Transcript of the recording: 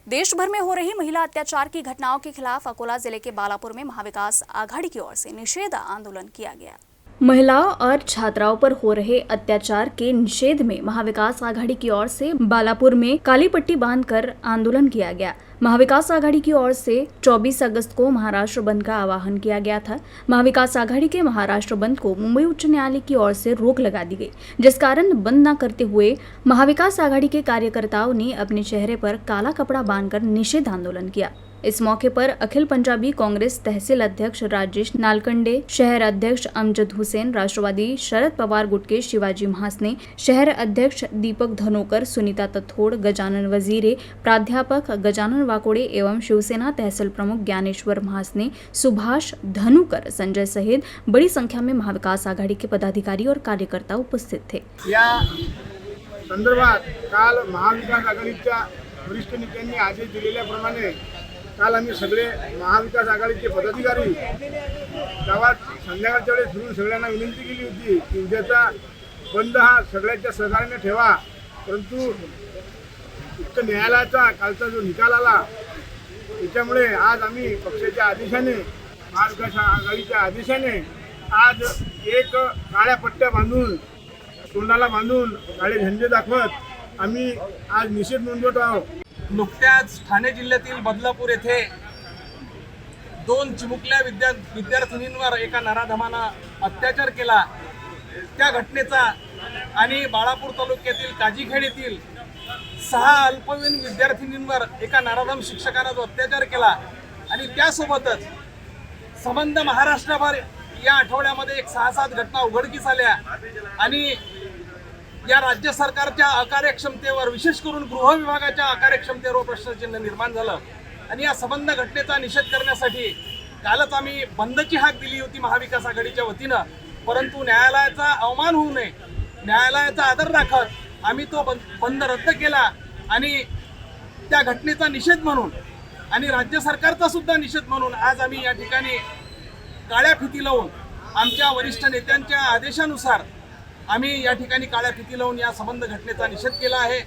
देश भर में हो रही महिला अत्याचार की घटनाओं के खिलाफ अकोला जिले के बालापुर में महाविकास आघाड़ी की ओर से निषेध आंदोलन किया गया। महिलाओं और छात्राओं पर हो रहे अत्याचार के निषेध में महाविकास आघाड़ी की ओर से बालापुर में काली पट्टी बांधकर आंदोलन किया गया। महाविकास आघाड़ी की ओर से 24 अगस्त को महाराष्ट्र बंद का आह्वान किया गया था। महाविकास आघाड़ी के महाराष्ट्र बंद को मुंबई उच्च न्यायालय की ओर से रोक लगा दी गई, जिस कारण बंद न करते हुए महाविकास आघाड़ी के कार्यकर्ताओं ने अपने चेहरे पर काला कपड़ा बांधकर निषेध आंदोलन किया। इस मौके पर अखिल पंजाबी कांग्रेस तहसील अध्यक्ष राजेश नालकंडे, शहर अध्यक्ष अमजद हुसैन, राष्ट्रवादी शरद पवार गुट के शिवाजी महासने, शहर अध्यक्ष दीपक धनोकर, सुनीता तथोड़, गजानन वजीरे, प्राध्यापक गजानन वाकोड़े एवं शिवसेना तहसील प्रमुख ज्ञानेश्वर महासने, सुभाष धनुकर, संजय सहित बड़ी संख्या में महाविकास आघाड़ी के पदाधिकारी और कार्यकर्ता उपस्थित थे। या संदर्भात काल महाविकास आघाडीच्या वरिष्ठ नेत्यांनी आदेश दिलेल्याप्रमाणे काल आम्ही सगळे महाविकास आघाडीचे पदाधिकारी गावात संध्याकाळच्या वेळेस फिरून सगळ्यांना विनंती केली होती की उद्याचा बंद हा सगळ्यांच्या सहकार्याने ठेवा, परंतु उच्च न्यायालयाचा कालचा जो निकाल आला त्याच्यामुळे आज आम्ही पक्षाच्या आदेशाने, महाविकास आघाडीच्या आदेशाने आज एक काळ्या पट्ट्या बांधून, तोंडाला बांधून, काळे झेंडे दाखवत आम्ही आज निषेध नोंदवत आहोत। नुकत्याच ठाणे जिल्ह्यातील बदलापूर येथे दोन चिमुकल्या विद्यार्थिनींवर एका नराधमानं अत्याचार केला। त्या घटनेचा आणि बाळापूर तालुक्यातील काजीखेड येथील 6 अल्पवयीन विद्यार्थिनींवर एका नराधम शिक्षकाने जो अत्याचार केला आणि त्यासोबतच संबंध महाराष्ट्रभर या आठवड्यामध्ये एक 6-7 घटना उघडकीस आल्या आणि या राज्य सरकारच्या अकार्यक्षमतेवर, विशेष करून गृह विभागाच्या अकार्यक्षमतेवर प्रश्नचिन्ह निर्माण झालं आणि या संबंध घटनेचा निषेध करण्यासाठी कालच आम्ही बंदची हाक दिली होती महाविकास आघाडीच्या वतीनं, परंतु न्यायालयाचा अवमान होऊ नये, न्यायालयाचा आदर राखत आम्ही तो बंद रद्द केला आणि त्या घटनेचा निषेध म्हणून आणि राज्य सरकारचा सुद्धा निषेध म्हणून आज आम्ही या ठिकाणी काळ्या फिती लावून आमच्या वरिष्ठ नेत्यांच्या आदेशानुसार आम्ही या ठिकाणी काळ्या फिती लावून या संबंध घटनेचा निषेध केला आहे।